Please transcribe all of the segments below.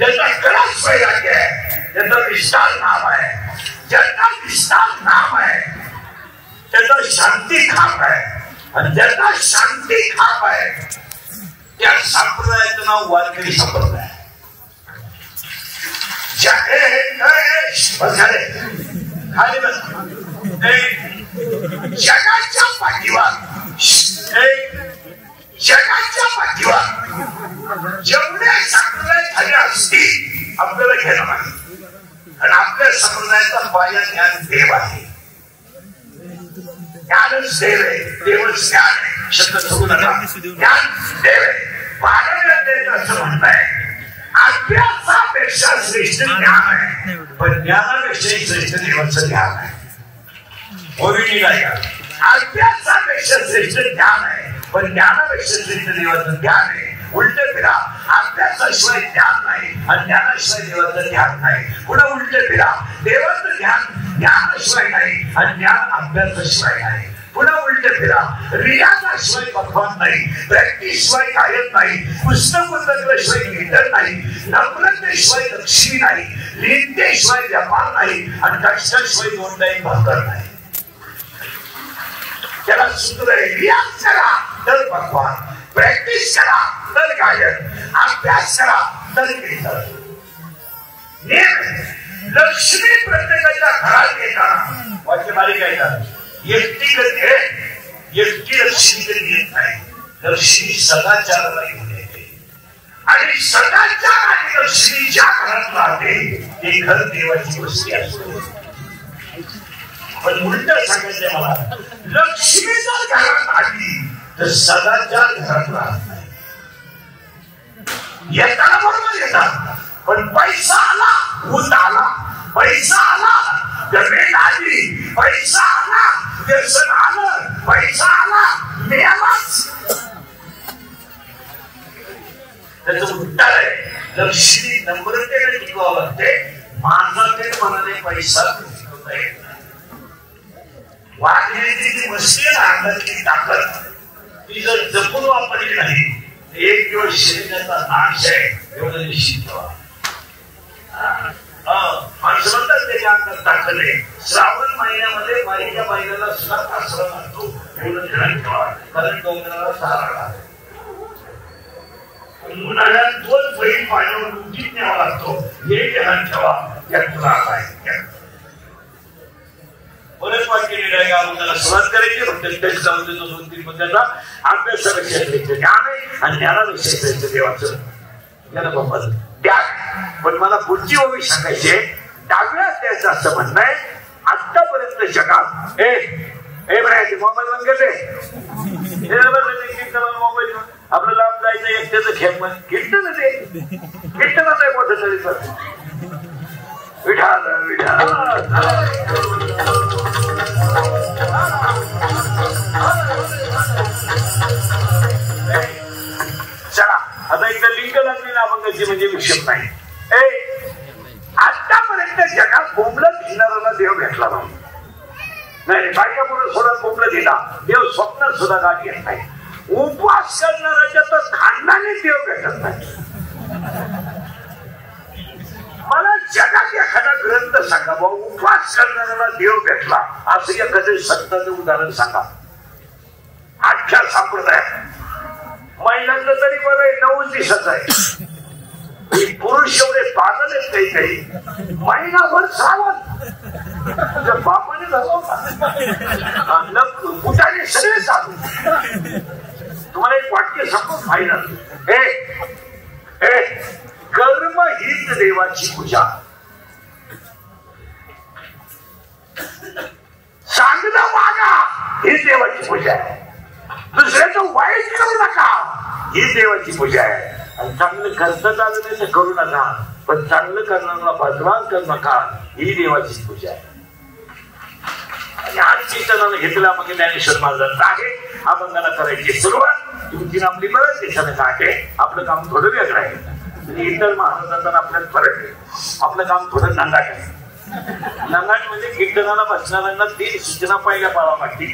ज्याचा कडक वैराग्य आहे, त्याचं विस्तार नाम आहे, ज्याचा विस्तार नाम आहे त्याचा शांती धाम आहे, आणि ज्याचा शांती धाम आहे त्या संप्रदायाचं नाव वारकरी संप्रदाय. खाली बस. जगाच्या पाठीवर जेवढे संप्रदाय झाले असतील आपल्याला घेणं नाही, आणि आपल्या संप्रदायाचा पाया ज्ञान देव आहे. ज्ञानच देव आहे, देवच ज्ञान आहे. शब्द सोडू नका. ज्ञान देव आहे, पालन देव असं म्हणताय. अभ्यासापेक्षा श्रेष्ठ ज्ञान आहे, पण ज्ञानापेक्षा श्रेष्ठ देवाचं ज्ञान आहे. अभ्यासापेक्षा श्रेष्ठ ज्ञान आहे, पण ज्ञानापेक्षा श्रेष्ठ देवाचं ज्ञान आहे. उलट फिरा. अभ्यासाशिवाय ज्ञान नाही, आणि ज्ञानाशिवाय देवाचं ज्ञान नाही. पुन्हा उलट फिरा. देवाचं ज्ञान ज्ञानाशिवाय नाही, आणि ज्ञान अभ्यासाशिवाय नाही. पुन्हा उलट फिरा. रियाजाशिवाय भगवान नाही, प्रॅक्टिसशिवाय गायन नाही, पुस्तक उतरल्याशिवाय कीर्तन नाही, नम्रतेशिवाय लक्ष्मी नाही, लिहितेशिवाय व्यापार नाही, आणि कष्टाशिवाय दोनदाही भाकर नाही. त्याला सूत्र आहे. रियाज करा तर भगवान, प्रॅक्टिस करा तर गायन, अभ्यास करा तर कीर्तन. लक्ष्मी प्रत्येकाच्या घरात येताना वाक्य बारीक आहे. एकटी लक्ष्मी कधी येत नाही. लक्ष्मी सदाचाराला घेऊन येते, आणि सदाचार आणि लक्ष्मी ज्या घरात राहते ते घर देवाची वस्ती असते. पण उलट सांगायचंय मला, लक्ष्मी जर घरात आली तर सदाचार घरात राहत नाही. येताना बरोबर येतात, पण पैसा आला भूत आला, पैसा आला जमीन आली, पैसा आला व्यसन आलं, पैसा आला मेलाच. त्याचं उत्तर आहे लक्ष्मी नम्रतेने टिकवावं लागते. माणसाकडे मनाने पैसा टिकवता येत नाही. वागण्याची जी मस्ती आहे ना, अंगातली ताकद, ती जर जपून वापरली नाही एक दिवस शरीराचा नाश आहे एवढं निश्चित ठेवा. माणसं म्हणतात त्याच्या अंगात ताकद आहे. श्रावण महिन्यामध्ये बाईच्या बाईला सुद्धा कासरा लागतो एवढं ध्यान ठेवा, कारण डोंगराला सहारा लागतो. उन्हाळ्यात 2 बैल पाण्यावर उठीत न्यावा लागतो, हे ध्यान ठेवा. त्यात त्रास आहे. बरेच वाक्य लिहिलं आहे. आपल्याला सुरुवात करायची फक्त टेस्ट जाऊन देतो 2-3 पदाचा. अभ्यासापेक्षा श्रेष्ठ ज्ञान आहे, आणि ज्ञानापेक्षा श्रेष्ठ देवाचं ज्ञान त्याग. पण मला पुढची ओवी सांगायची आहे. डाव्या त्याचं असं म्हणणं आहे, आतापर्यंत जगात म्हणायचे मोबाईल बंद करते, मोबाईल आपलं लांब जायचं एकट्याचं खेळ कीर्तन ते कीर्तनाचं आहे मोठं तरी सर. विठाल विठाल चला आता एकदा लिंक लागली ना अभंगाची म्हणजे विषय नाही. आतापर्यंत जगात बोंबलत घेणाऱ्याला देव भेटला नाही. बायका पुढे सोडत बोंबलत दिला देव स्वप्नात सुद्धा गाठ येत नाही. उपवास करणाऱ्याच्या तर खानदानी देव भेटत नाही. मला जगात एखादा ग्रंथ सांगा भाऊ उपवास करणाऱ्याला देव भेटला असं एखादं संतांचं उदाहरण सांगा. अख्ख्या संप्रदायात महिलांचं तरी बरं आहे 9 दिवसाचं आहे. पुरुष एवढे पागल आहेत काही काही. महिनाभर श्रावण बापाने कुठाने सगळे चालू. तुम्हाला एक वाक्य सांगू फायनल. कर्म हीच देवाची पूजा. चांगलं वागा ही देवाची पूजा आहे. दुसऱ्याचं वाईट करू नका ही देवाची पूजा आहे. आणि चांगलं करता आलं नाही तर करू नका, पण चांगलं करणारा बदनाम करू नका ही देवाची पूजा आहे. आणि आज कीर्तनानं घेतला मग ज्ञानेश्वर महाराजांचा आहे. अभंगाला करायची सुरुवात तुमची आपली बरंच दिवसानं आहे. आपलं काम थोडं वेगळं आहे. इतर महाराजांना आपल्याला फरक आहे. आपलं काम थोडं नांगाट आहे. नांगाट म्हणजे कीर्तनाला बसणाऱ्यांना 3 सूचना पहिल्या पाळावं लागतील.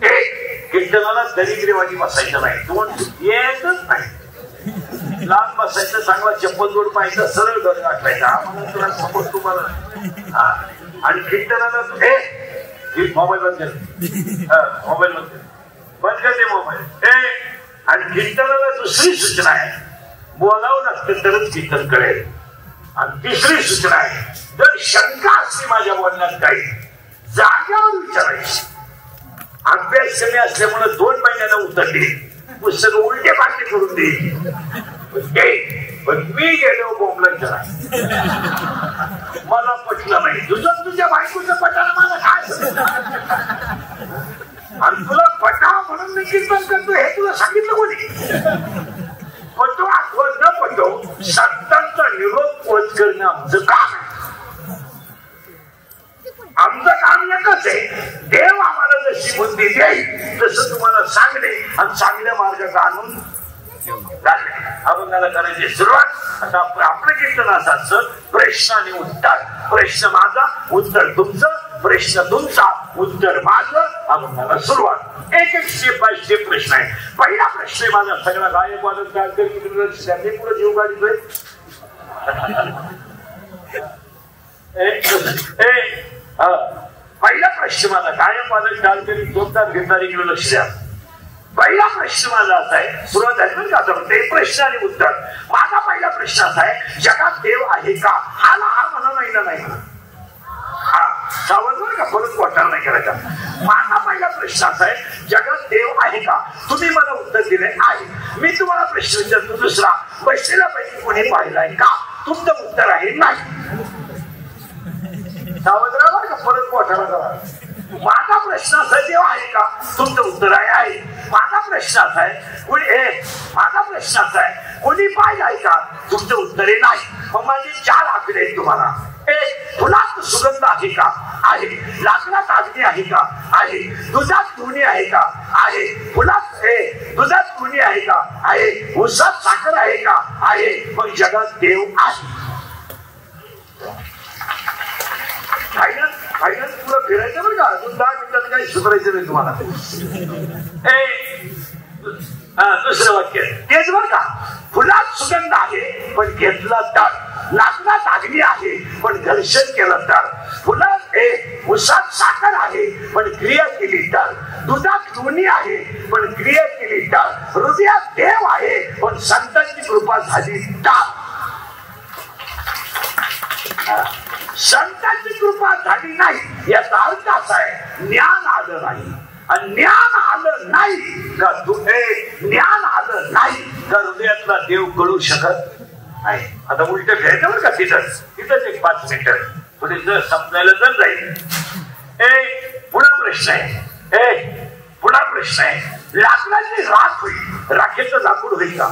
एक, कीर्तनाला दरिद्रवादी बसायचं नाही. 2, येतच नाही. लहान बसायचं, चांगला चप्पल जोड पाहायचं, सरळ घर गाठवायचा. आम्हाला तुला समज तुम्हाला. आणि कीर्तनाला मोबाईल बंद कर, मोबाईल बंद कर, बंद करते मोबाईल. आणि कीर्तनाला दुसरी सूचना आहे, बोलावं लागतं तरच कीर्तन कळेल. आणि तिसरी सूचना आहे, जर शंका असली माझ्या बोलण्यात काही, जाग्यावर विचारायची. अभ्यास कमी असल्यामुळे 2 महिन्याला उत्तर देईल, पुस्तक उलटे पालटे करून देईल. पण मी गेलो बोंबला विचारा, मला पटलं नाही. तुझ्या बायकोचं पटाला मला काय, आणि तुला पटा म्हणून मी कीर्तन करतो हे तुला सांगितलं कोणी? पटो अथवा न पटो, संतांचा निरोप पोच करणं आमचं काम आहे. आमचं काम एकच आहे, देव आम्हाला जशी बुद्धी देईल तसं तुम्हाला सांगणे आणि चांगल्या मार्गात आणून अभंगाला करायची सुरुवात. आता आपलं कीर्तन असं, प्रश्न आणि उत्तर, प्रश्न माझा, उत्तर तुमचं, प्रश्न तुमचा, उत्तर माझं, अभंगाला सुरुवात. एक स्टेप बाय स्टेप प्रश्न आहे. पहिला प्रश्न माझा, सगळा गायक वादक त्यांनी पुढे जीव गाडीतोय. पहिला प्रश्न माझा, गायक वादक डालकरी जोरदार घेणारी किंवा लक्ष द्या. पहिला प्रश्न माझा असा आहे, सुरुवात झाली का ते प्रश्न आणि उत्तर. माझा पहिला प्रश्न असा आहे, जगात देव आहे का? हा म्हणा नाही ना, नाही हा सावध का, परत वाटायला नाही करायचा. माझा पहिला प्रश्न असा आहे, जगात देव आहे का? तुम्ही मला उत्तर दिले आहे. मी तुम्हाला प्रश्न विचारतो दुसरा, बसलेल्या पैकी कोणी पाहिलाय का? तुमचं उत्तर आहे नाही. सावध राहा का, परत वाटायला करा. माझा प्रश्न असा, देव आहे का? तुमचं उत्तर आहे. माझा प्रश्न असा आहे, माझा प्रश्न असा आहे, कोणी पाय आहे का? तुमचं उत्तर आहे नाही. मग माझे 4 आकडे आहेत तुम्हाला. एक, फुलात सुगंध आहे का? आहे. लाकडात अग्नी आहे का? आहे. दुधात धुणी आहे का? आहे. फुलात दुधात धुणी आहे का? आहे. उसात साखर आहे का? आहे. मग जगात देव आहे. फायनल पुढं फिरायचं बरं का, अजून 10 मिनिटात काही सुधारायचं नाही तुम्हाला. दुसरं वाक्य तेच बरं का, फुलात सुगंध आहे पण घेतला तर, लाकडात अग्नी आहे पण घर्षण केलं तर, फुलात उसात साखर आहे पण क्रिया केली तर, दुधात लोणी आहे पण क्रिया केली तर, हृदयात देव आहे पण संतांची कृपा झाली तर. संतांची कृपा झाली नाही याचा अर्थ असा आहे, ज्ञान आलं नाही. आणि ज्ञान आलं नाही का ज्ञान आलं नाही का हृदयातला देव कळू शकत नाही. आता उलट घ्यायचं बरं का, तिथंच एक 5 मिनिटं पुढे जर समजायला जर जाईल. पुन्हा प्रश्न आहे, पुन्हा प्रश्न आहे, लाकडाची राख होईल, राखेचं लाकूड होईल का?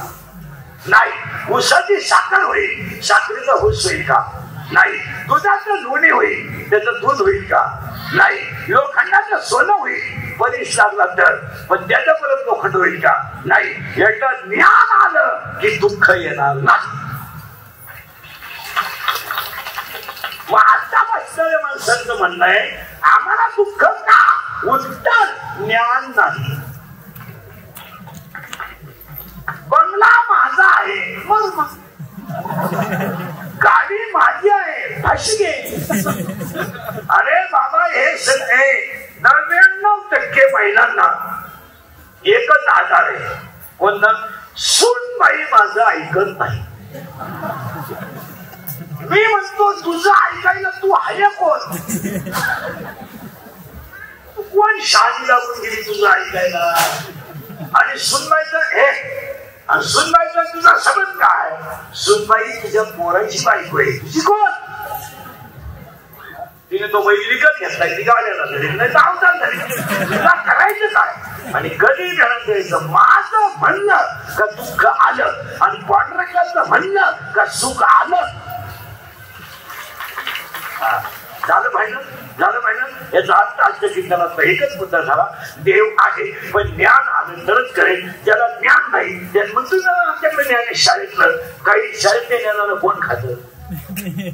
नाही. उसाची साखर होईल, साखरेचा ऊस होईल का? नाही. दुधाचं लोणी होईल, त्याचं दूध होईल का? नाही. लोखंडाचं सोनं होईल, परीस लागला तर, पण त्याचं परत लोखंड होईल का? नाही. याचं ज्ञान आलं की दुःख येणार नाही. मग आता बसणाऱ्या माणसांचं म्हणणं आहे, आम्हाला दुःख का? उत्तर, ज्ञान नाही. बंगला माझा आहे, मग गाडी माझी आहे, फाशी घे. अरे बाबा, हे 99% महिलांना एकच आधार आहे, कोणता? सूनबाई माझं ऐकत नाही. मी म्हणतो, तुझं ऐकायला तू आहे कोण? कोण शादी लागून गेली तुझं ऐकायला? आणि सुनबाईचं सुनबाईचा तुझा संबंध काय? सुनबाई तुझ्या पोराची बायको आहे, तुझी कोण? तिने तो बैल विकत घेतलाय, ती गाड्याला झाली नाही, धावतात झाली. तुला करायचं काय? आणि कधी घरात द्यायचं? माझं म्हणणं का दुःख आलं, आणि पांढरकाचं म्हणणं का सुख आलं. झालं पाहिजे. याचा अर्थ आजच्या कीर्तनाचा एकच मुद्दा झाला, देव आहे पण ज्ञान आलं तरच करेल. ज्याला ज्ञान नाही, त्या म्हणतो ना आमच्याकडे ज्ञान आहे शाळेतलं. काही शाळेतल्या ज्ञानाला कोण खातं?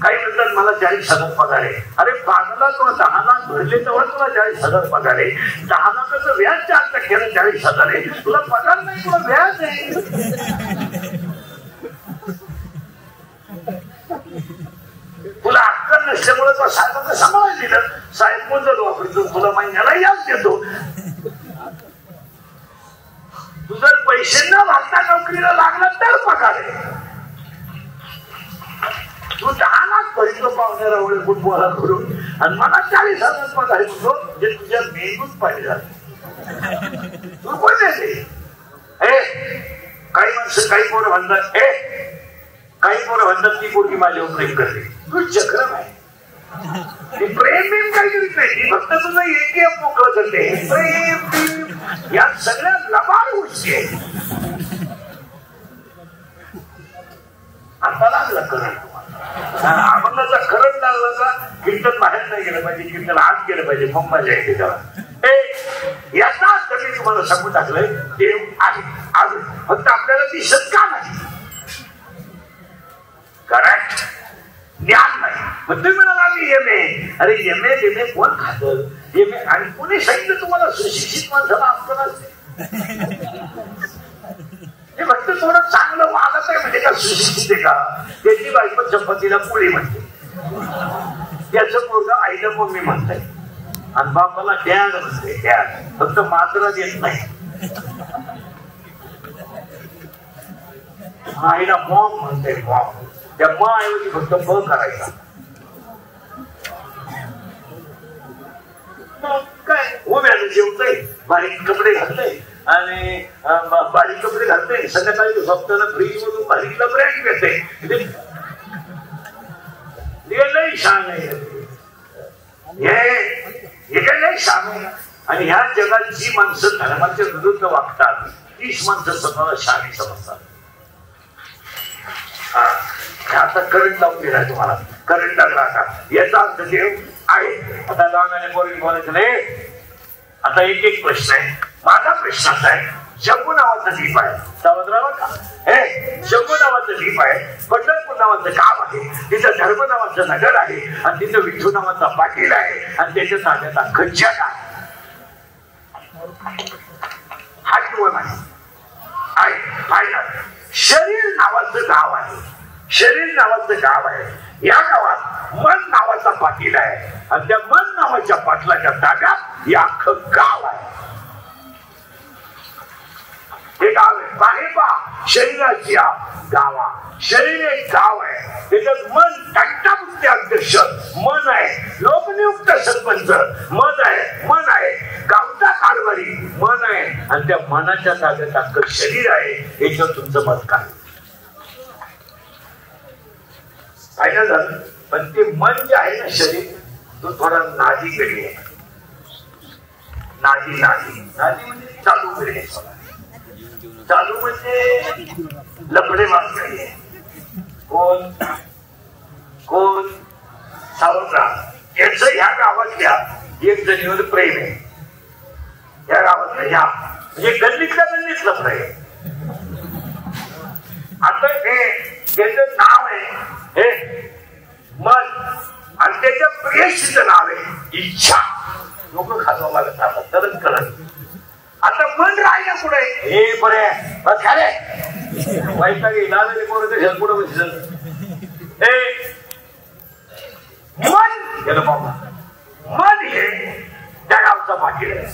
काही म्हणतात मला 40,000 पगार आहे. अरे 5 लाख किंवा 10 लाख भरले तेव्हा तुला 40,000 पगार आहे. 10 लाखाचं व्याज 4% 40,000 आहे. तुला पगार नाही, तुला व्याज आहे. मला सांभाळायला दिलं. साहेब मोजल वापरतो, तुला महिन्याला याच देतो. तू जर पैसे न भरता नोकरीला लागला तर पगार आहे. तू 10 लाख भरतो पाहुण्याला एवढे फुटबॉला करून आणि मला 40,000 पगार म्हणतो. जे तुझ्या मेंदूत पाहिजे झालं. तू कोण देते? काही माणसं काही पोरं म्हणतात, काही पोरं म्हणतात ती पोरगी माझ्यावर प्रेम करते. तू चक्रम आहे. ती प्रेम बिम काही करीत नाही. ती फक्त तुझं ATM मोकळं करते. प्रेम या सगळ्या लबाड गोष्टी आहेत. आता लागला करंट तुम्हाला. आम्हाला करंट लागला का कीर्तन बाहेर नाही गेलं पाहिजे, कीर्तन आत गेलं पाहिजे. मग मजा येते तेव्हा. याचा अर्थ मी तुम्हाला सांगून टाकलंय, देव आहे अजून, फक्त आपल्याला दिसत का नाही. करेक्ट, ज्ञान नाही. मग तुम्ही म्हणाला मी MA. अरे MA कोण खात? MA आणि कोणी सांगितलं तुम्हाला सुशिक्षित माणसाला असतं नसते? हे फक्त थोडं चांगलं वागत आहे म्हणजे का सुशिक्षित आहे का? त्याची बायको चपातीला पोळी म्हणते, त्याचं मुलगा आईला मम्मी म्हणताय आणि बापाला डॅड म्हणते. डॅड फक्त मात्र देत नाही. आईला मॉम म्हणते. मॉम त्या म ऐवजी फक्त ब करायचा. काय उभ्याला जेवतय, बारीक कपडे घालतय आणि बारीक कपडे घालतय. संध्याकाळी झोपताना फ्रीज मधून बारीकला ब्रँड घेते. लई छान आहे हे काय लई छान आहे. आणि ह्या जगात जी माणसं धर्माच्या विरुद्ध वागतात तीच माणसं स्वतःला शाही समजतात. आता करंट लावून दिलाय तुम्हाला. करंट लागला आता. याचा अर्थ देव आहे. आता लहानाने बोलायचं नाही. आता एक प्रश्न आहे. माझा प्रश्न असा आहे, जम्मू नावाचं द्वीप आहे. समुद्रावर का जम्मू नावाचं द्वीप आहे. पंढरपूर नावाचं गाव आहे. तिथं धर्म नावाचं नगर आहे आणि तिथं विठू नावाचा पाटील आहे आणि त्याच्या ताब्यात अख्खं जग आहे. हा नियम आहे. शरीर नावाचं गाव आहे. शरीर नावाचं गाव आहे. या गावात मन नावाचा पाटील आहे आणि त्या मन नावाच्या पाटलाच्या ताब्यात हे अख्खं गाव आहे. हे गाव आहे. बाहेर पहा, शरीराची गावा. शरीर एक गाव आहे. त्याच्यात मन घंटामुक्ती अध्यक्ष मन आहे. लोकनियुक्त सरपंच मन आहे. मन आहे. गावचा कारभारी मन आहे आणि त्या मनाच्या ताब्यात अख्खं शरीर आहे. याच्यावर तुमचं मत काय? फायदा झालं. पण ते मन जे आहे ना, शरीर, तो थोडा नादी गडी आहे. नादी म्हणजे चालू गडी. चालू म्हणजे लपडे मागणी. कोण सावत्र याच ह्या गावातल्या एक जणीवर प्रेम आहे. या गावातल्या ह्या म्हणजे गल्लीतलं प्रेम. आता त्याचं नाव आहे मन आणि त्याच्या प्रेयसीचं नाव आहे इच्छा. लोक खाजवा लागत राहतात तरच कळत. आता मन राहिलं पुढे हे बरे वाईटा गेला पुढे बसलं. मन गेलं बाबा. मन हे त्या गावचा पाटील आहे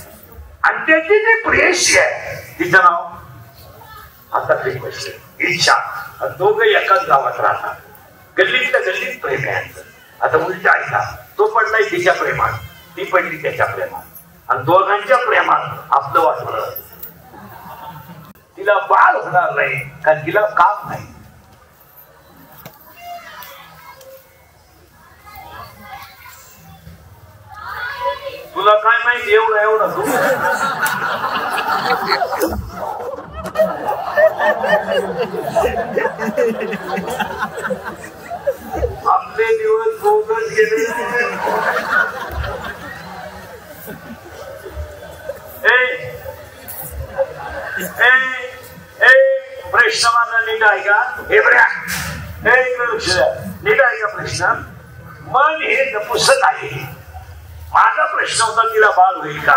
आणि त्याची जी प्रेयसी आहे तिचं नाव आता प्रेम बसले इच्छा. दोघं एकाच गावात राहतात. गल्लीतल्या गल्लीत प्रेम आहे. आता मुलीच्या ऐका, तो पडलाय तिच्या प्रेमात, ती पडली त्याच्या प्रेमात आणि दोघांच्या प्रेमात आपलं वाटलं. तिला बाळ होणार नाही कारण तिला काम नाही. तुला काय माहिती एवढं तू आपले दिवस बोगस गेले. प्रश्न माझा नीट आहे का? हे बऱ्या नीट आहे का प्रश्न? मन हे नपुसक आहे. माझा प्रश्न होता तिला बाळ होईल का?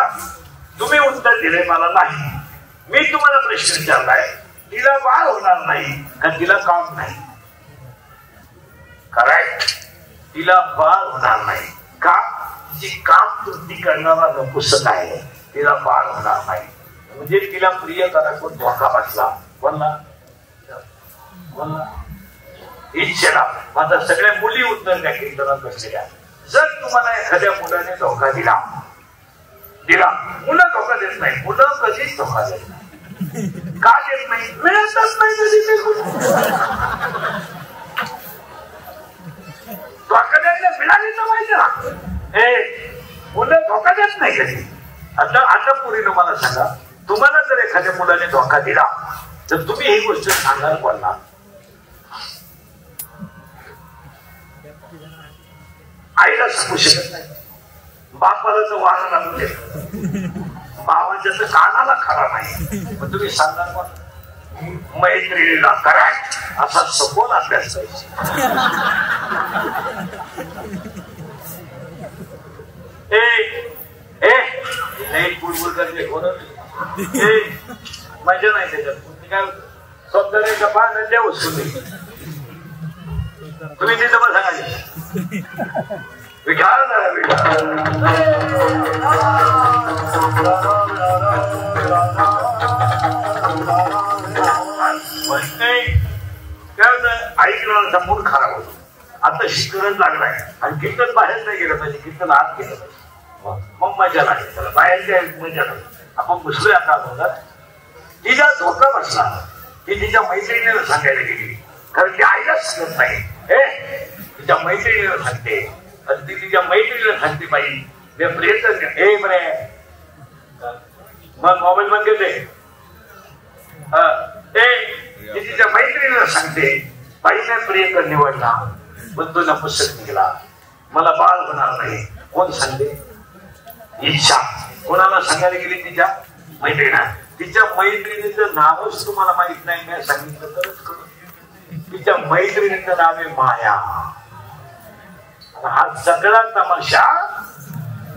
तुम्ही उत्तर दिले मला नाही. मी तुम्हाला प्रश्न विचारलाय तिला बाळ होणार नाही कारण तिला काम नाही. करेक्ट. तिला बाळ होणार नाही का जी काम कृती करणारा नपुसक आहे तिला बाळ होणार नाही. म्हणजे तिला प्रिय करा कोण धोका बसला बोलला इच्छेला. माझा सगळ्या मुली उत्तर त्या कीर्तनात बसलेल्या. जर तुम्हाला एखाद्या मुलाने धोका दिला मुलं धोका देत नाही. मुलं कधीच धोका देत नाही. का देत नाही? मिळतच नाही कधी धोका द्यायला मिळाली तर माहिती ना. मुलं धोका देत नाही कधी. आता पुरीनं मला सांगा, तुम्हाला जर एखाद्या मुलाने धोका दिला तर तुम्ही ही गोष्ट सांगाल कोणला? आईला सांगू शकत नाही. बापाला तर वारा लागू दे, बाबाच्या तर कानाला खरा नाही. पण तुम्ही सांगाल कोण? मैत्रिणीला करा असा सखोल अभ्यास पाहिजे. मजा नाही त्याच्यात. काय स्वतःच्या पाहण्या देऊ तुम्ही तिथं पण सांगायचे विचार ऐकण्याचा मूड खराब होतो. आता शिकरण लागलाय आणि कीर्तन बाहेर नाही गेलं पाहिजे, कीर्तन आत गेलं पाहिजे. मग मजा लागेल त्याला. बाहेर मजा लागेल. आपण बसलोय आता बघत. तिला धोका बसला ती तिच्या मैत्रिणीला सांगायला गेली, कारण ती आईलाच सांगत नाही. तिच्या मैत्रिणीला सांगते आणि ती तिच्या मैत्रिणीला सांगते बाई मी प्रयत्न हे बरे मग मोबाईल बंद केले. ती तिच्या मैत्रिणीला सांगते बाईने प्रियकर निवडला पण तुझा पुस्तक निघाला, मला बाळ होणार नाही. कोण सांगते? इच्छा. कोणाला सांगायला गेली? तिच्या मैत्रिणीला. तिच्या मैत्रिणीचं नावच तुम्हाला माहित नाही. मी सांगितलं तरच कळलं. तिच्या मैत्रिणीचं नाव आहे माया. हा सगळा तमाशा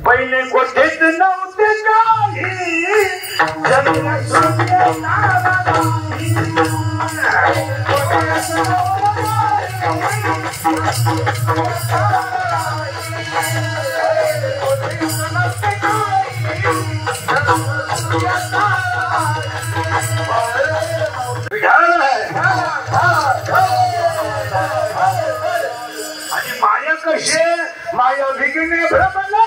पहिले कोठेच नव्हते आणि माया कसे माया विघ्ने भ्रमला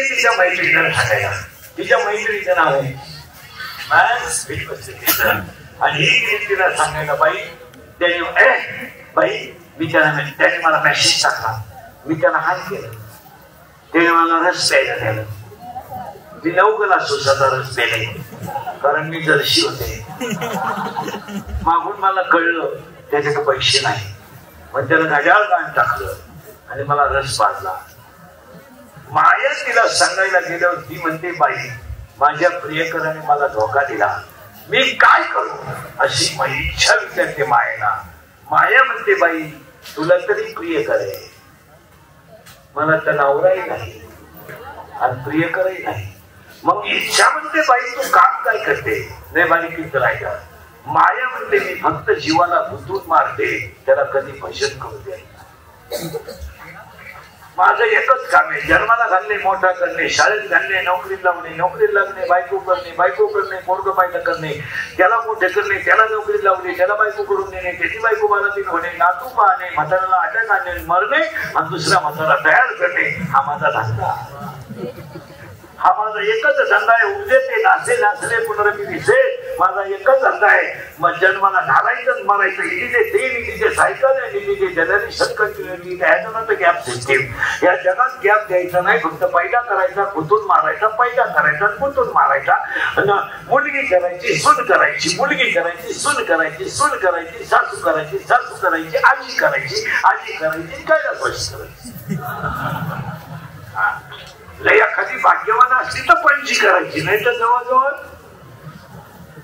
तिच्या मैत्रिणीला सांगायला. तिच्या मैत्रिणीचं नाव आहे आणि ही तिला सांगायला बाई त्याने मला मेसेज टाकला, मी त्याला हात केलं, त्याने मला रस प्यायला द्यायला. मी 9 ग्लास उसाचा रस प्यायला कारण मी जर्शी होते. मागून मला कळलं त्याच्याकडे पैसे नाही, पण त्याला घड्याळ गाण टाकलं आणि मला रस पाजला. माया तिला सांगायला गेल्यावर ती म्हणते बाई माझ्या प्रियकराने मला धोका दिला, मी काय करू अशी माझी इच्छा विचारते मायेला. माया म्हणते बाई तुला तरी प्रियकर आहे, मला तर नवराही नाही आणि प्रियकरही नाही. मग इच्छा म्हणते बाई तू काम काय करते? नाही बारीक करायला. माया म्हणते मी फक्त जीवाला गुंतून मारते, त्याला कधी भजन करू द्यायला. माझं एकच काम आहे, जन्माला घालणे, मोठा करणे, शाळेत घालणे, नोकरीत लावणे, नोकरीत लागणे, बायको करणे, पोरग पायदा करणे, त्याला मोठे करणे, त्याला नोकरीत लावणे, त्याला बायको करून देणे, त्याची बायको बारातीन होणे, नातू पाहणे, म्हाताऱ्याला अटॅक आणणे, मरणे आणि दुसरा म्हातारा तयार करणे, हा माझा धंदा. हा माझा एकच धंदा आहे. उद्या ते नाचले पुनरमी दिसे, माझा एकच धंदा आहे. मग जन्माला घालायचं मरायचं. इथे सायकल आहे, इथे जनरेशन कंटिन्युटी, गॅप सिस्टीम. या जगात गॅप द्यायचा नाही, फक्त पैदा करायचा, कुठून मारायचा, पैदा करायचा, कुठून मारायचा. मुलगी करायची, सून करायची, मुलगी करायची, सून करायची, सून करायची, सासू करायची, सासू करायची, आजी करायची, आजी करायची, काय पैसे करायची. लय एखादी भाग्यवान असली तर पणजी करायची, नाही तर जवळजवळ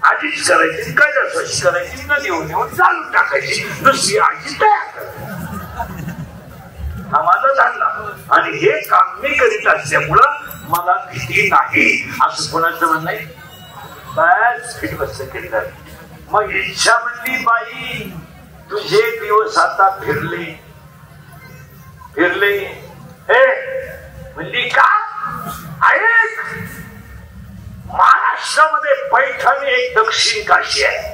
आजीच करायची, काय रसवाशी करायची, न देऊन देऊन चालून टाकायची, दुसरी आजी तयार करायची. हा माझा धंदा. आणि हे काम मी करीत असल्यामुळं मला भीती नाही असं कोणाचं म्हणणं नाही. बस फिट बसत केलं. मग इच्छा म्हणली, बाई तुझे दिवस आता फिरले फिरले. हे म्हणली का? ऐक, महाराष्ट्रामध्ये पैठण एक दक्षिण काशी आहे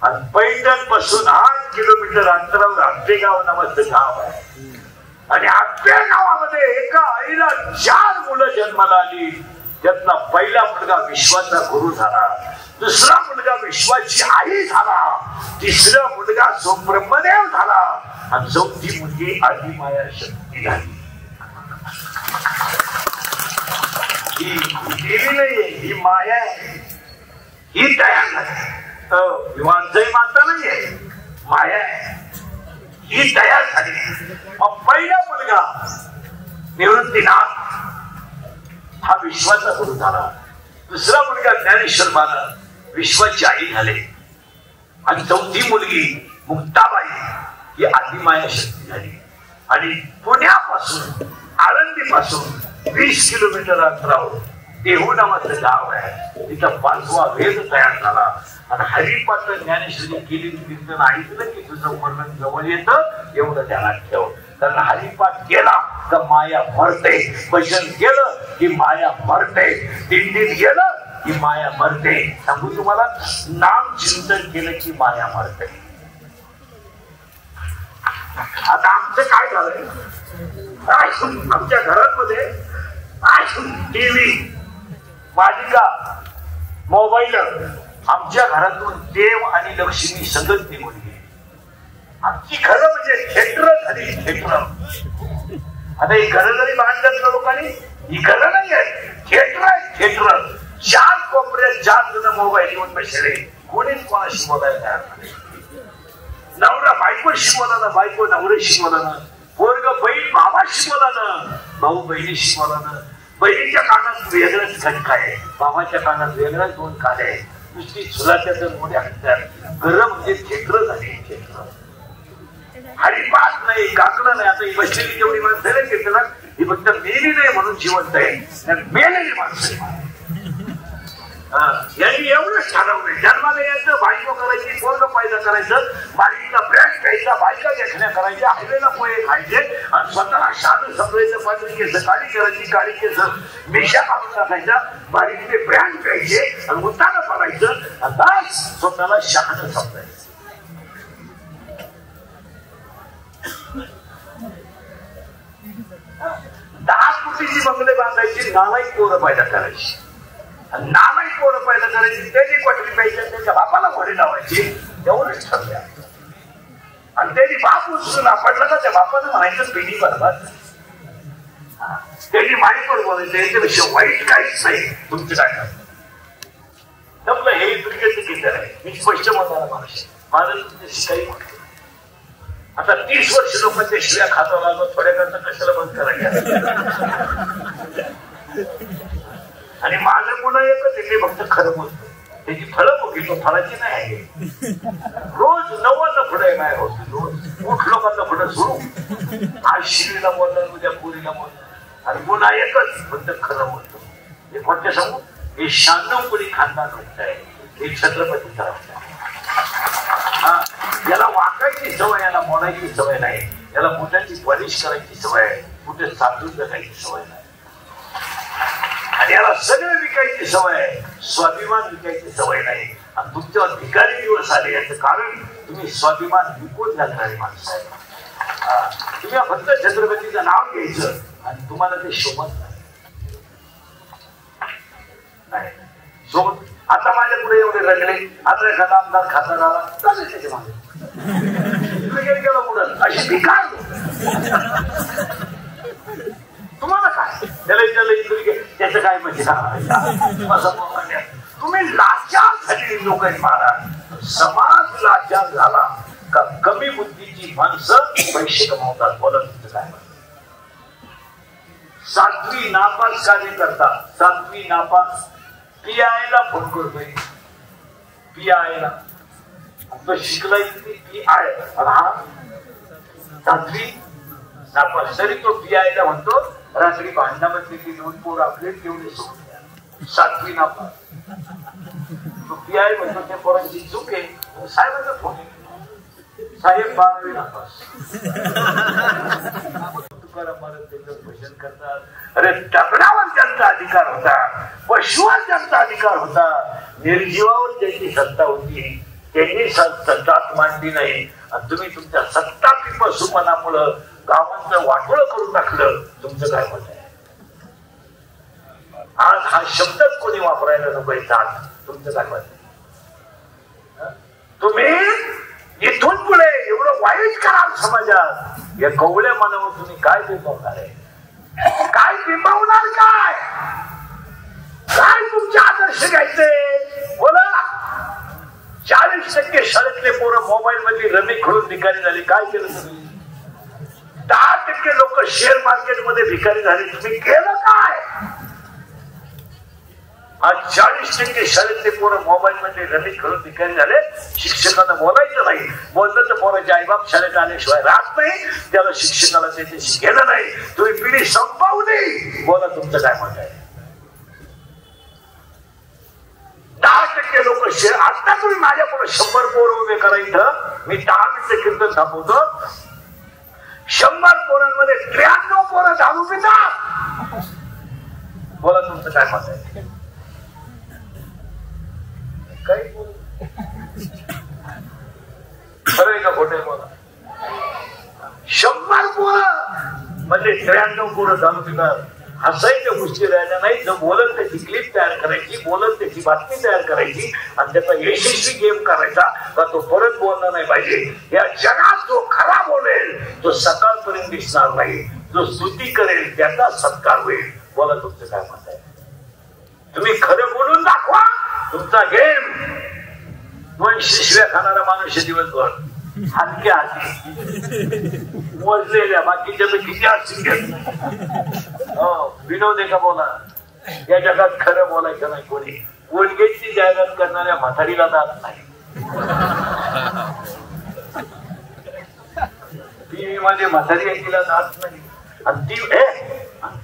आणि पैठण पासून 8 किलोमीटर अंतरावर आंबेगाव नावाचं गाव आहे. आणि आंबे गावामध्ये एका आईला 4 मुलं जन्माला आली. त्यातला पहिला मुलगा विश्वाचा गुरु झाला, दुसरा मुलगा विश्वाची आई झाला, तिसरा मुलगा ब्रह्मदेव झाला आणि चौथी मुलगी आदिमाया शक्ती झाली. ही देवी नाहीये, ही माया आहे. ही तयार झाली. विमानचंही माता नाहीये, माया आहे. ही तयार झाली. मग पहिला मुलगा निवृत्तीनाथ हा विश्वाचा गुरु झाला, दुसरा मुलगा ज्ञानेश्वर महाराज विश्वाची आई झाले आणि चौथी मुलगी मुक्ताबाई ही आदिमाया शक्ती झाली. आणि पुण्यापासून आळंदीपासून 20 किलोमीटर अंतरावर देहू नावाचं गाव आहे. तिथं 5वा वेद तयार झाला. आणि हरिपाठ ज्ञानेश्वरी केली कीर्तन ऐकलं की तुझं वर्णन जवळ येतं एवढं ध्यानात ठेव. कारण हरिपाठ केला तर माया मरते, भजन केलं की माया मरते, दिंडीत गेलं की माया मरते. सांगू तुम्हाला, नाम चिंतन केलं की माया मरते. आता आमचं काय झालंय, आमच्या घरांमध्ये टीव्ही, मालिका, मोबाईल, आमच्या घरातून देव आणि लक्ष्मी सगळं निघून गेली. आमची घरं म्हणजे थिएटर झाली, थिएटर. आता ही घरं जरी बांधतात ना लोकांनी, ही घरं नाही आहेत, थिएटर आहे, थिएटर. 4 कोपऱ्यात 4 जण मोबाईल घेऊन बसले, कोणीच कोणाशी बोलायला तयार नाही. नवरा बायकोशी बोला, बायको नवऱ्याशी बोला, पोरग बहीण भावाशी बोला, भाऊ बहिणीशी बोला. बहिणीच्या कानात वेगळंच खटका आहे, भावाच्या कानात वेगळाच 2 काळे आहे. नुसती चुलाच्या मोठ्या हत्यार. घर म्हणजे थिएटर झाली, थिएटर. हरिपाठ नाही, काकडं नाही. आता ही बसलेली जेवढी माणसं घेतलं ना, ही फक्त मेली नाही म्हणून जिवंत आहे, मेलेली माणसं. यांनी एवढंच ठरवलं, जन्माला यायचं, बायको करायची, पोरग पैदा करायचं, बारीकीला ब्रँड घ्यायचा, बायका देखण्या करायच्या, हायवेला पोहे खायचे आणि स्वतःला शान समजायचं, पातळी केस काळी करायची, काळी केस मिशा काढून टाकायच्या, बारीकीचे ब्रँड घ्यायचे आणि उतारा पडायचं आणि बस स्वतःला शहाणं समजायचं. दहा कोटीची बंगले बांधायची, नालायक पोरं पैदा करायची. नालायक पोरं पैदा करायची, त्याची क्वाटरी पाहिजे, त्याच्या बापाला घोडे लावायची. एवढंच ठरलं. आणि त्याची बाप उचलून आपटलं का त्या बापानं म्हणायचं पिढी बरबाद. त्याची माईकवर बोलायचं, याच्यापेक्षा वाईट काहीच नाही. तुमचं काय आपलं हे क्रिकेटचं किती आहे, मी स्पष्ट बोलणारा माणूस. माझं तुमच्याशी काही म्हणतो. आता 30 वर्ष लोकांच्या शिव्या खातो लागलो, थोड्याकरता कशाला बंद करायचं. आणि माझं गुन्हा एकच आहे, फक्त खरं बोलतो. त्याची फळं बघितलो, फळाची नाही आहे. रोज 9 पुढे नाही होत, रोज उठ लोकांना पुढे सुरू. आज शिवीला बोलणार, उद्या पुरीला बोलणार. आणि गुन्हा एकच, फक्त खरं बोलतो. हे कोणते सांगू, हे 96 कोणी खानदान होत आहे, हे छत्रपतीचा रस्ता. याला वाकायची सवय, याला मोडायची सवय नाही. याला मोठ्यांची पॉलिश करायची सवय आहे. कुठे साधून जगायची सवय नाही. आणि याला सगळं विकायची सवय आहे, स्वाभिमान विकायची सवय नाही. आणि तुमच्यावर भिकारी दिवस आले याचं कारण तुम्ही स्वाभिमान विकून घालणारी माणसं आहे. तुम्ही फक्त छत्रपतीचं नाव घ्यायचं आणि तुम्हाला ते शोभत नाही. सोबत आता माझ्या पुढे एवढे रंगले, आता एखादा आमदार खासदार आला चालेल त्याच्या मागे गेलो पुढं अशी भिकार. तुम्हाला काय त्याचं काय म्हणजे तुम्ही लाचार झालेली लोक आहेत महाराज. समाज लाचार झाला का कमी बुद्धीची माणसं पैसे कमावतात. बोला तुमचं काय? 7वी नापास कार्य करतात. 7वी नापास PIला फोन करतोय. PIला तो शिकलाय PI हा 7वी नापास तरी तो PIला म्हणतो रात्री भांडणामध्ये ती 2 पोर आपले तेवढे सोडून द्या. 7वी नापास तो PI म्हणतो त्या पोरांची चूक आहे. साहेबांचा फोन साहेब 12वी नापास. तुकाराम महाराज त्यांचं भजन करतात. अरे दगडावर त्यांचा अधिकार होता, पशुवर त्यांचा अधिकार होता, निर्जीवावर त्यांची सत्ता होती. त्यांनी सत्ताच मांडली नाही आणि तुम्ही तुमच्या सत्ता पशुपणामुळं गावांचं वाटोळं करून टाकलं. तुमचं काय मत आहे? आज हा शब्दच कोणी वापरायला नको. तुमचं काय मत आहे? तुम्ही इथून पुढे एवढं वाईट कराल समाजात, या कवड्या मनावर तुम्ही काय बिंबवणार आहे? काय बिंबवणार? काय काय तुमचे आदर्श घ्यायचे? बोला. 40% शाळेतले पोरं मोबाईल मध्ये रमी खेळून भिकारी झाले. काय केलं तुम्ही? 10% लोक शेअर मार्केट मध्ये भिकारी झाले. तुम्ही केलं काय? आज 40% शाळेतले पोरं मोबाईल मध्ये रमी खेळून भिकारी झाले. शिक्षकांना बोलायचं नाही. बोललं तर पोराचे आईबाप शाळेत आल्याशिवाय राहत नाही. त्याला शिक्षकाला त्याच्याशी गेलं नाही. तुम्ही पिढी संपवली. बोला तुमचं काय मत आहे? 10% लोक शेअर. आता तुम्ही माझ्या पुढे 100 पोरं उभे करा. इथं मी 10 मिनिटं कीर्तन थांबवतो. 100 पोरांमध्ये 93 पोरं दारू पितात. बोला तुमचं काय मत आहे? काही खरंय का खोटं आहे? बोला. 100 पोरं म्हणजे 93 पोरं दारू पितात. हसायच्या गोष्टी राहिल्या नाही. जो बोलत त्याची क्लिप तयार करायची, बोलत त्याची बातमी तयार करायची आणि त्याचा यशस्वी गेम करायचा का तो परत बोलला नाही पाहिजे. या जगात जो खरा बोलेल तो सकाळपर्यंत दिसणार नाही. जो स्तुती करेल त्याचा सत्कार होईल. बोला तुमचं काय मत आहे? तुम्ही खरं बोलून दाखवा. तुमचा गेम 200 शिव्या खाणारा माणूस दिवसभर हलक्या हाती मोजलेल्या बाकीच्या तर किती असतील. विनोद आहे का? बोला. या जगात खरं बोलायचं नाही. कोणी कोलगेटची जाहिरात करणाऱ्या म्हातारीला जात नाही. टीव्ही मध्ये म्हातारी आहे तिला जात नाही. आणि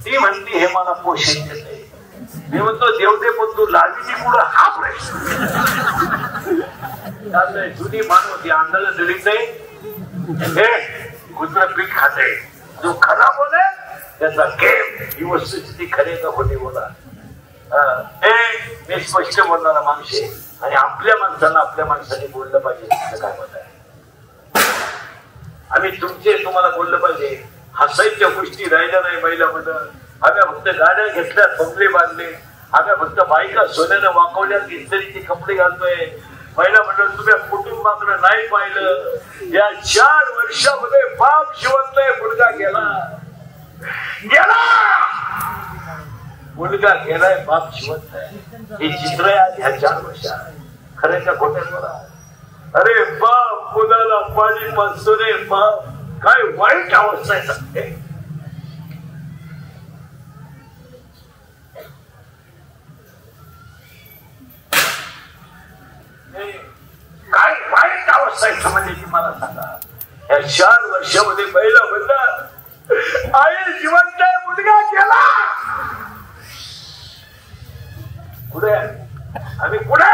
ती म्हणती हे मला पोषण देते. मी म्हणतो देवते पण तू लावी पुढं हा प्रश्न. जुनी माणूस ती आंधळ दळीत नाही. कुत्र पीठ खाते. जो खरा बोले त्याचा गेम ही वस्तुस्थिती खरे का खोटे बोला. मी स्पष्ट बोलणारा माणूस आहे आणि आपल्या माणसांना आपल्या माणसाने बोललं पाहिजे. काय मत आहे? आम्ही तुम्हाला बोललं पाहिजे. हसायच्या गोष्टी राहिल्या नाही. महिला म्हणून आम्ही फक्त गाड्या घेतल्या, बंगले बांधले. आम्ही फक्त बायका सोन्यानं वाकवल्या, इस्त्रीचे कपडे घालतोय. महिला मंडळ तुम्ही कुटुंबाकडे नाही पाहिलं. या 4 वर्षामध्ये बाप जिवंत आहे. मुलगा गेला. मुलगा गेलाय, बाप जिवंत आहे. हे चित्र आहे ह्या 4 वर्षात. खरं का खोटं बोला? अरे बाप मुलाला पाणी पाजतो रे बाप. काय वाईट अवस्था आहे सांगते. काय वाईट अवस्था आहे समाजाची मला सांगा. या 4 वर्षामध्ये पहिला म्हणतात आई जिवंत आहे, मुलगा गेला. पुढे आम्ही पुढे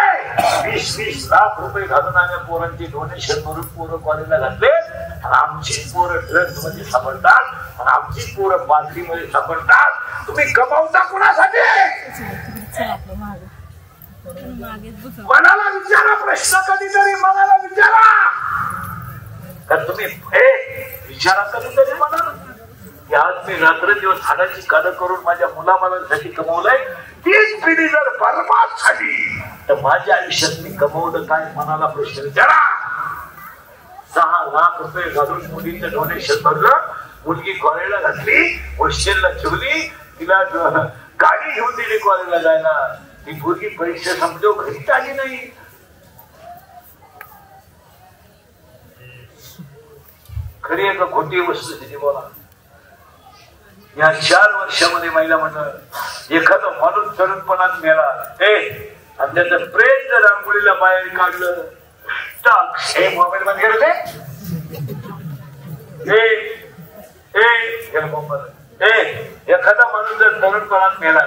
20-20 लाख रुपये घालून आम्ही पोरांची डोनेशन करून पोरं कॉलेजला घातले. आमची पोरं ड्रग्स मध्ये सापडतात. आमची पोरं बाटलीमध्ये सापडतात. तुम्ही कमावता कुणासाठी? मनाला विचारा प्रश्न, कधीतरी मनाला विचारा. तर तुम्ही विचारा कधीतरी मनाला की आज मी रात्र दिवस हाडाची काढ करून माझ्या मुलाबाळांसाठी कमवलंय. तीच पिढी जर बरबाद झाली तर माझ्या आयुष्यात मी कमवलं काय? मनाला प्रश्न विचारा. 6 लाख रुपये घालून मुलीचं डोनेशन भरलं, मुलगी कॉलेजला घातली, हॉस्टेलला ठेवली, तिला गाडी घेऊन दिली कॉलेजला जायला. ती मुलगी परीक्षा संपलो घरीच आली नाही. खरी आहे का खोटी वस्तू तिथे बोला. या 4 वर्षामध्ये महिला मंडळ एखादा माणूस तरुणपणात मेला आणि त्याचं प्रेत जर रांगोळीला बाहेर काढलं टाक हे मोबाईल बंद केलं एखादा माणूस जर तरुणपणात मेला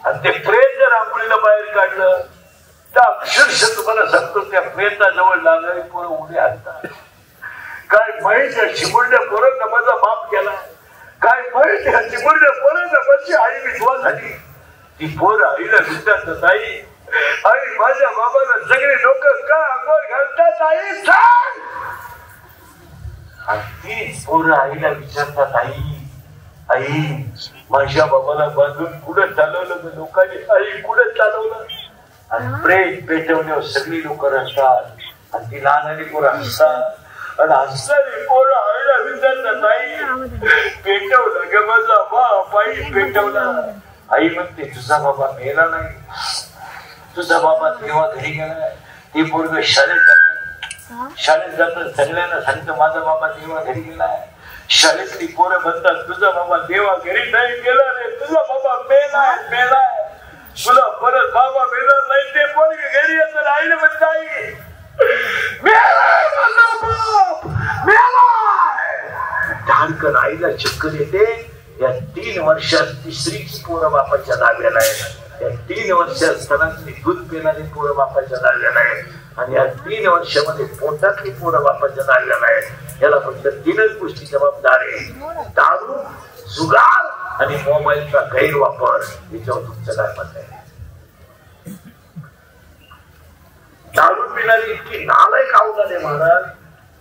आणि ते प्रेत जर रांगोळीला बाहेर काढलं तर अक्षरशः तुम्हाला सांगतो त्या प्रेताजवळ लागणारी पोरं उडी आणतात. काय माहिती चिमुरड्या पोरांना माझा बाप केला, काय माहिती चिमुरड्या पोरांना माझी आई विधवा झाली. ती पोरं आईला विचारतात आई आई माझ्या बाबाला सगळे लोक का अंघोळ घालतात आई सांग. आणि ती पोरं आईला विचारतात आई आई माझ्या बाबाला बांधून कुठं चालवलं लोकांनी, आई कुठं चालवलं. आणि प्रेत पेटवण्यावर सगळी लोक रडतात आणि ती लहान आली पोरं हसतात आणि हसणारी पोरं आईला विचारतात आई पेटवलं ग माझा बाप, आई पेटवला. आई म्हणते तुझा बाबा मेला नाही, तुझा बाबा तेव्हा घरी गेलाय. ते पोरग शाळेत जातात सगळ्यांना सांगतं माझा बाबा तेव्हा घरी गेलाय. शाळेतली पोरं म्हणतात तुझा बाबा देवा घरी नाही गेला रे, तुझा बाबा मेलाय मेलाय. तुला परत बाबा मेला नाही ते पोरग घरी येतात आईला म्हणत आई मेलाय माझा बाप मेलाय. धाडकन आईला चक्कर येते. या 3 वर्षात तिसरीच पोरं बापाच्या दाव्याला आहे. या 3 वर्षात स्तनातली दूध पिणारी पोरं बापाच्या दाव्याला आहे आणि या 3 वर्षामध्ये पोटातली पोरं बापाच्या दाव्याला आहे. याला फक्त 3च गोष्टी जबाबदार आहे: दारू, जुगार आणि मोबाईलचा गैरवापर. याच्यावर तुमचं काय मत आहे? दारू पिणारी इतकी नालायक अवघड आहे महाराज.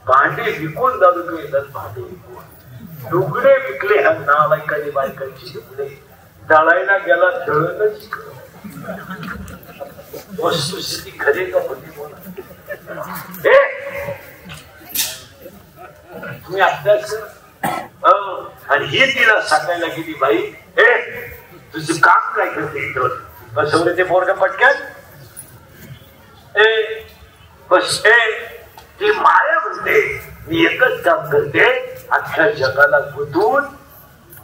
भांडे विकून दारू पितात, भांडे विकून लुगडे विकले. ह्या नालायकाने बायकांची लुगडे दळायला गेला दळणच. वस्तुस्थिती खरी का खोटी बोला. तुम्ही अभ्यास आणि ही तिला सांगायला गेली बाई तुझं काम काय करते बसवले ते पोरग पटक्यात बस ती माया म्हणते मी एकच काम करते अख्ख्या जगाला गुंतवून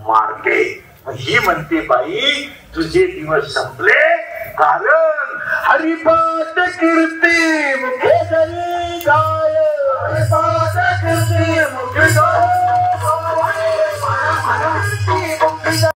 मारते. ही म्हणते बाई तुझे दिवस संपले कारण हरिपाठ कीर्ती